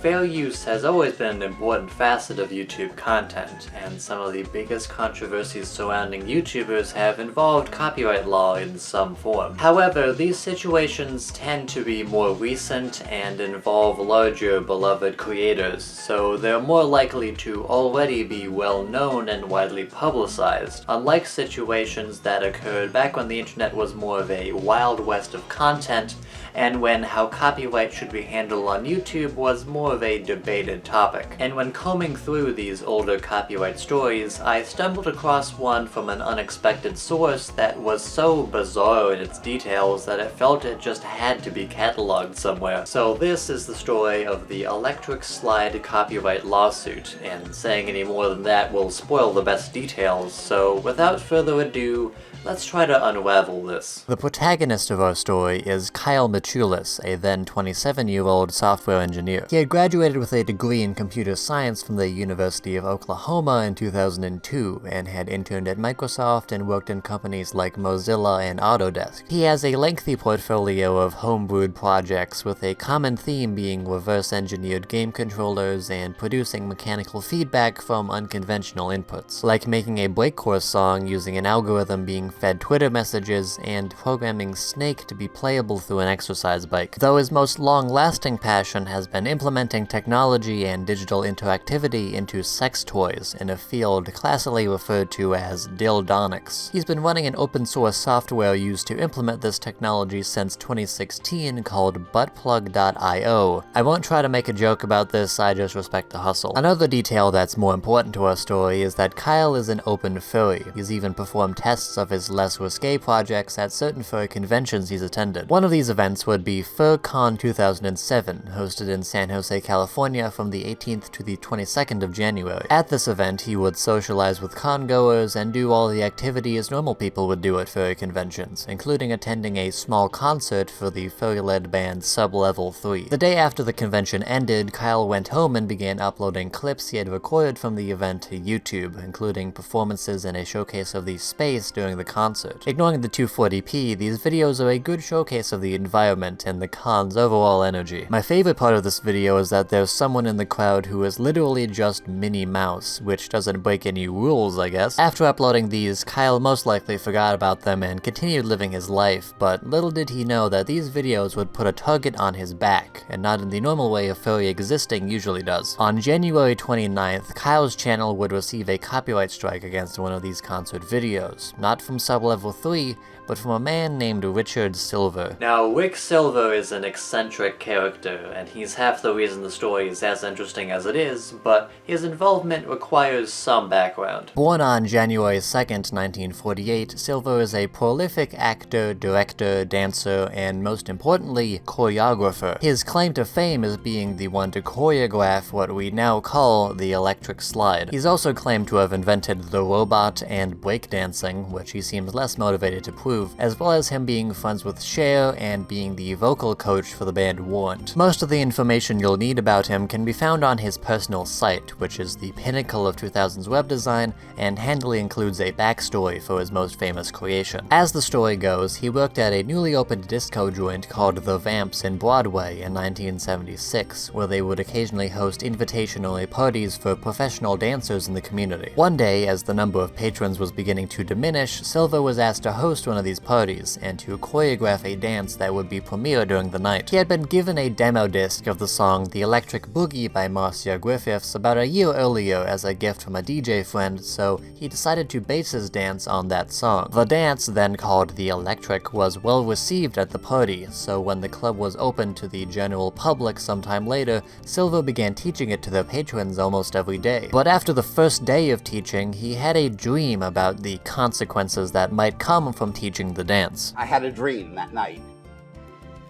Fair use has always been an important facet of YouTube content, and some of the biggest controversies surrounding YouTubers have involved copyright law in some form. However, these situations tend to be more recent and involve larger beloved creators, so they're more likely to already be well known and widely publicized, unlike situations that occurred back when the internet was more of a wild west of content, and when how copyright should be handled on YouTube was more of a debated topic. And when combing through these older copyright stories, I stumbled across one from an unexpected source that was so bizarre in its details that it felt it just had to be cataloged somewhere. So this is the story of the Electric Slide copyright lawsuit, and saying any more than that will spoil the best details, so without further ado, let's try to unravel this. The protagonist of our story is Kyle Machulis, a then 27-year-old software engineer. He had graduated with a degree in computer science from the University of Oklahoma in 2002, and had interned at Microsoft and worked in companies like Mozilla and Autodesk. He has a lengthy portfolio of homebrewed projects, with a common theme being reverse-engineered game controllers and producing mechanical feedback from unconventional inputs, like making a break course song using an algorithm being fed Twitter messages, and programming Snake to be playable through an exercise bike. Though his most long-lasting passion has been implementing technology and digital interactivity into sex toys, in a field classically referred to as dildonics. He's been running an open-source software used to implement this technology since 2016 called buttplug.io. I won't try to make a joke about this, I just respect the hustle. Another detail that's more important to our story is that Kyle is an open furry. He's even performed tests of his less risque projects at certain furry conventions he's attended. One of these events would be FurCon 2007, hosted in San Jose, California from the 18th to the 22nd of January. At this event, he would socialize with con-goers and do all the activities normal people would do at furry conventions, including attending a small concert for the furry-led band Sub-Level 3. The day after the convention ended, Kyle went home and began uploading clips he had recorded from the event to YouTube, including performances in a showcase of the space during the concert. Ignoring the 240p, these videos are a good showcase of the environment and the con's overall energy. My favorite part of this video is that there's someone in the crowd who is literally just Minnie Mouse, which doesn't break any rules, I guess. After uploading these, Kyle most likely forgot about them and continued living his life, but little did he know that these videos would put a target on his back, and not in the normal way a furry existing usually does. On January 29th, Kyle's channel would receive a copyright strike against one of these concert videos, not from Sub-Level 3, but from a man named Ric Silver. Now, Ric Silver is an eccentric character, and he's half the reason the story is as interesting as it is, but his involvement requires some background. Born on January 2nd, 1948, Silver is a prolific actor, director, dancer, and most importantly, choreographer. His claim to fame is being the one to choreograph what we now call the electric slide. He's also claimed to have invented the robot and breakdancing, which he seems less motivated to prove, as well as him being friends with Cher and being the vocal coach for the band Warrant. Most of the information you'll need about him can be found on his personal site, which is the pinnacle of 2000s web design, and handily includes a backstory for his most famous creation. As the story goes, he worked at a newly opened disco joint called The Vamps in Broadway in 1976, where they would occasionally host invitation-only parties for professional dancers in the community. One day, as the number of patrons was beginning to diminish, Silver was asked to host one of these parties, and to choreograph a dance that would be premiered during the night. He had been given a demo disc of the song The Electric Boogie by Marcia Griffiths about a year earlier as a gift from a DJ friend, so he decided to base his dance on that song. The dance, then called The Electric, was well received at the party, so when the club was opened to the general public sometime later, Silver began teaching it to their patrons almost every day. But after the first day of teaching, he had a dream about the consequences that might come from teaching the dance. I had a dream that night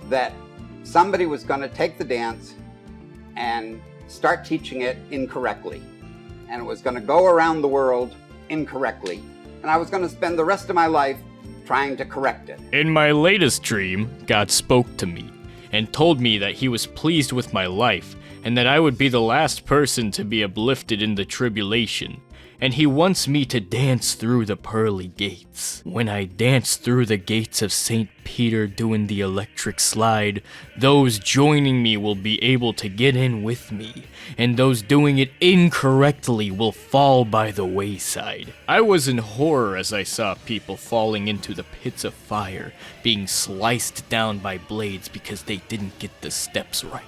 that somebody was going to take the dance and start teaching it incorrectly, and it was going to go around the world incorrectly, and I was going to spend the rest of my life trying to correct it. In my latest dream, God spoke to me and told me that he was pleased with my life and that I would be the last person to be uplifted in the tribulation, and he wants me to dance through the pearly gates. When I dance through the gates of St. Peter doing the electric slide, those joining me will be able to get in with me, and those doing it incorrectly will fall by the wayside. I was in horror as I saw people falling into the pits of fire, being sliced down by blades because they didn't get the steps right.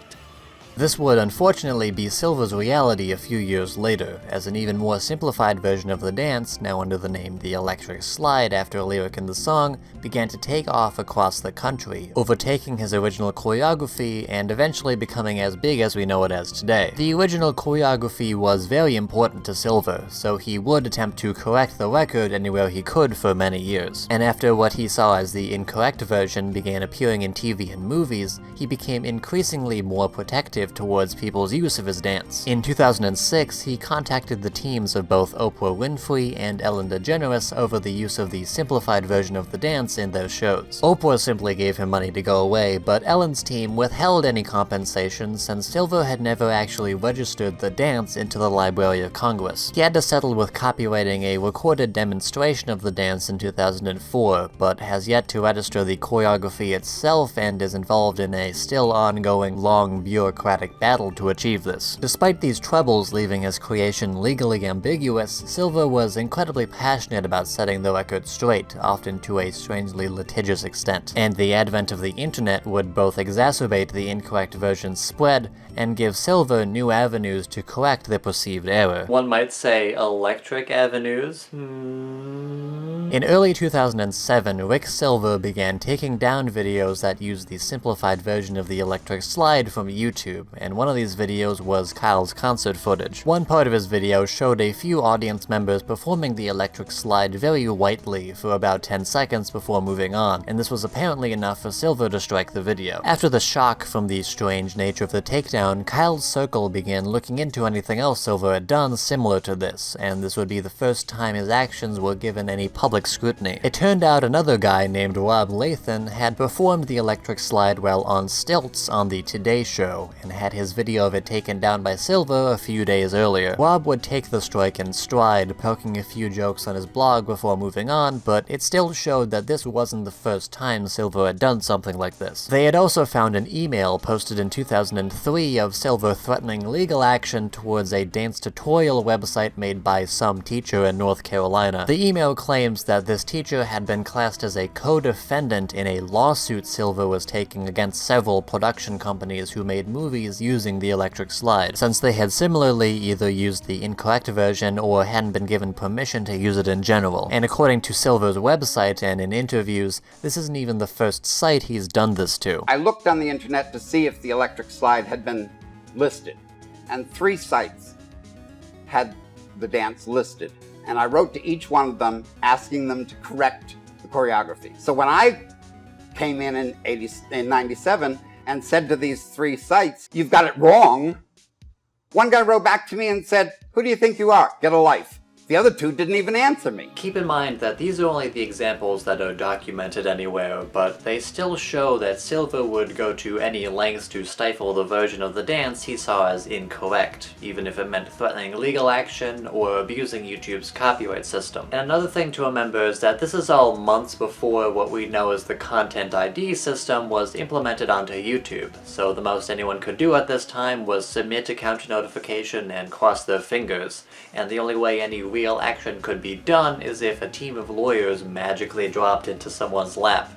This would unfortunately be Silver's reality a few years later, as an even more simplified version of the dance, now under the name The Electric Slide after a lyric in the song, began to take off across the country, overtaking his original choreography and eventually becoming as big as we know it as today. The original choreography was very important to Silver, so he would attempt to correct the record anywhere he could for many years. And after what he saw as the incorrect version began appearing in TV and movies, he became increasingly more protective towards people's use of his dance. In 2006, he contacted the teams of both Oprah Winfrey and Ellen DeGeneres over the use of the simplified version of the dance in their shows. Oprah simply gave him money to go away, but Ellen's team withheld any compensation since Silver had never actually registered the dance into the Library of Congress. He had to settle with copyrighting a recorded demonstration of the dance in 2004, but has yet to register the choreography itself and is involved in a still ongoing long bureaucratic battle to achieve this. Despite these troubles leaving his creation legally ambiguous, Silver was incredibly passionate about setting the record straight, often to a strangely litigious extent. And the advent of the internet would both exacerbate the incorrect version's spread and give Silver new avenues to correct the perceived error. One might say electric avenues? In early 2007, Ric Silver began taking down videos that used the simplified version of the electric slide from YouTube, and one of these videos was Kyle's concert footage. One part of his video showed a few audience members performing the electric slide very whitely for about 10 seconds before moving on, and this was apparently enough for Silver to strike the video. After the shock from the strange nature of the takedown, Kyle's circle began looking into anything else Silver had done similar to this, and this would be the first time his actions were given any public scrutiny. It turned out another guy named Rob Lathan had performed the electric slide while on stilts on the Today Show, and had his video of it taken down by Silver a few days earlier. Rob would take the strike in stride, poking a few jokes on his blog before moving on, but it still showed that this wasn't the first time Silver had done something like this. They had also found an email posted in 2003 of Silver threatening legal action towards a dance tutorial website made by some teacher in North Carolina. The email claims that this teacher had been classed as a co-defendant in a lawsuit Silver was taking against several production companies who made movies using the electric slide, since they had similarly either used the incorrect version or hadn't been given permission to use it in general. And according to Silver's website and in interviews, this isn't even the first site he's done this to. I looked on the internet to see if the electric slide had been listed, and 3 sites had the dance listed. And I wrote to each one of them asking them to correct the choreography. So when I came in 97 and said to these 3 sites, "You've got it wrong," one guy wrote back to me and said, "Who do you think you are? Get a life." The other 2 didn't even answer me. Keep in mind that these are only the examples that are documented anywhere, but they still show that Silver would go to any lengths to stifle the version of the dance he saw as incorrect, even if it meant threatening legal action or abusing YouTube's copyright system. And another thing to remember is that this is all months before what we know as the Content ID system was implemented onto YouTube, so the most anyone could do at this time was submit a counter notification and cross their fingers, and the only way any real action could be done is if a team of lawyers magically dropped into someone's lap.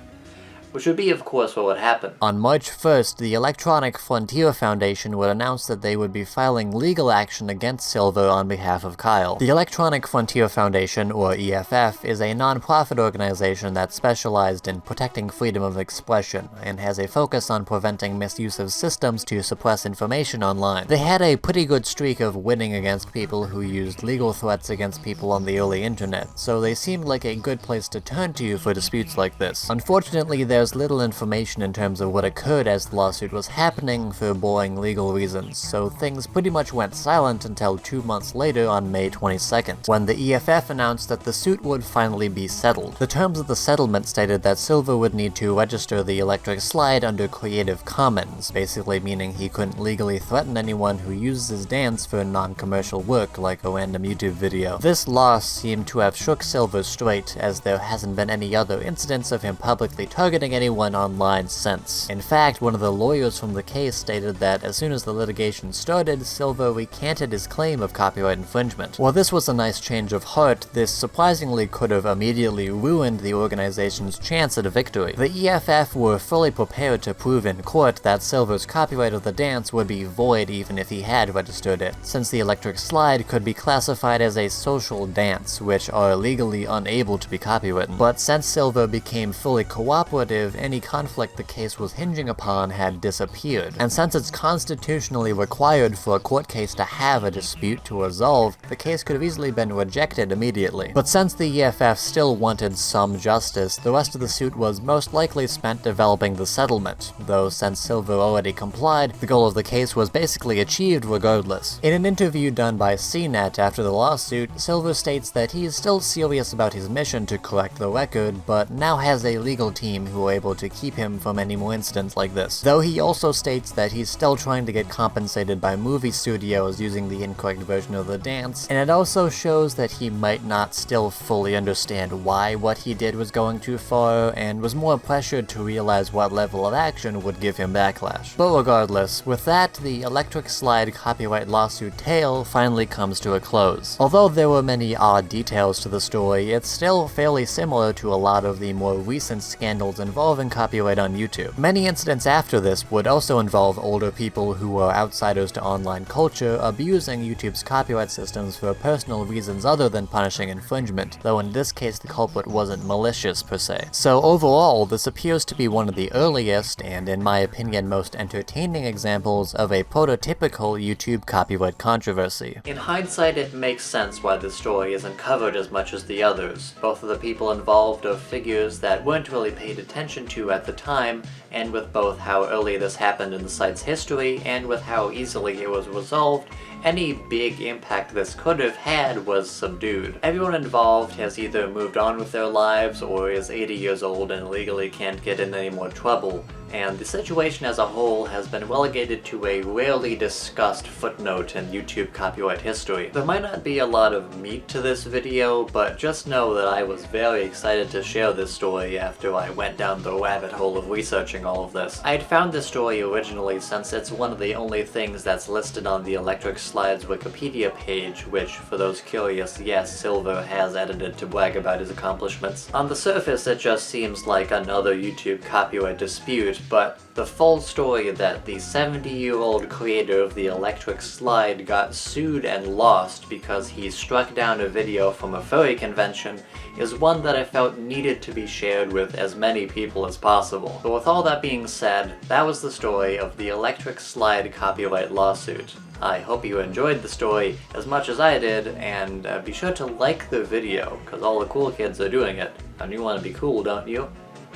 Which would be, of course, what would happen. On March 1st, the Electronic Frontier Foundation would announce that they would be filing legal action against Silver on behalf of Kyle. The Electronic Frontier Foundation, or EFF, is a non-profit organization that specialized in protecting freedom of expression, and has a focus on preventing misuse of systems to suppress information online. They had a pretty good streak of winning against people who used legal threats against people on the early internet, so they seemed like a good place to turn to for disputes like this. Unfortunately, their there's little information in terms of what occurred as the lawsuit was happening for boring legal reasons, so things pretty much went silent until 2 months later on May 22nd, when the EFF announced that the suit would finally be settled. The terms of the settlement stated that Silver would need to register the electric slide under Creative Commons, basically meaning he couldn't legally threaten anyone who uses his dance for non-commercial work like a random YouTube video. This loss seemed to have shook Silver straight, as there hasn't been any other incidents of him publicly targeting anyone online since. In fact, one of the lawyers from the case stated that as soon as the litigation started, Silver recanted his claim of copyright infringement. While this was a nice change of heart, this surprisingly could have immediately ruined the organization's chance at a victory. The EFF were fully prepared to prove in court that Silver's copyright of the dance would be void even if he had registered it, since the electric slide could be classified as a social dance, which are legally unable to be copywritten. But since Silver became fully cooperative, any conflict the case was hinging upon had disappeared, and since it's constitutionally required for a court case to have a dispute to resolve, the case could have easily been rejected immediately. But since the EFF still wanted some justice, the rest of the suit was most likely spent developing the settlement, though since Silver already complied, the goal of the case was basically achieved regardless. In an interview done by CNET after the lawsuit, Silver states that he is still serious about his mission to correct the record, but now has a legal team who are able to keep him from any more incidents like this. Though he also states that he's still trying to get compensated by movie studios using the incorrect version of the dance, and it also shows that he might not still fully understand why what he did was going too far, and was more pressured to realize what level of action would give him backlash. But regardless, with that, the electric slide copyright lawsuit tale finally comes to a close. Although there were many odd details to the story, it's still fairly similar to a lot of the more recent scandals involving copyright on YouTube. Many incidents after this would also involve older people who are outsiders to online culture abusing YouTube's copyright systems for personal reasons other than punishing infringement, though in this case the culprit wasn't malicious per se. So overall, this appears to be one of the earliest, and in my opinion most entertaining examples of a prototypical YouTube copyright controversy. In hindsight, it makes sense why this story isn't covered as much as the others. Both of the people involved are figures that weren't really paid attention to at the time, and with both how early this happened in the site's history and with how easily it was resolved, any big impact this could have had was subdued. Everyone involved has either moved on with their lives or is 80 years old and legally can't get in any more trouble, and the situation as a whole has been relegated to a rarely discussed footnote in YouTube copyright history. There might not be a lot of meat to this video, but just know that I was very excited to share this story after I went down the rabbit hole of researching all of this. I'd found this story originally since it's one of the only things that's listed on the Electric Slide's Wikipedia page, which, for those curious, yes, Silver has edited to brag about his accomplishments. On the surface, it just seems like another YouTube copyright dispute, but the full story that the 70-year-old creator of the Electric Slide got sued and lost because he struck down a video from a furry convention is one that I felt needed to be shared with as many people as possible. But with all that being said, that was the story of the Electric Slide copyright lawsuit. I hope you enjoyed the story as much as I did, and be sure to like the video, because all the cool kids are doing it, and you want to be cool, don't you?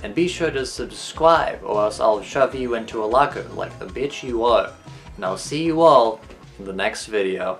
And be sure to subscribe, or else I'll shove you into a locker like the bitch you are. And I'll see you all in the next video.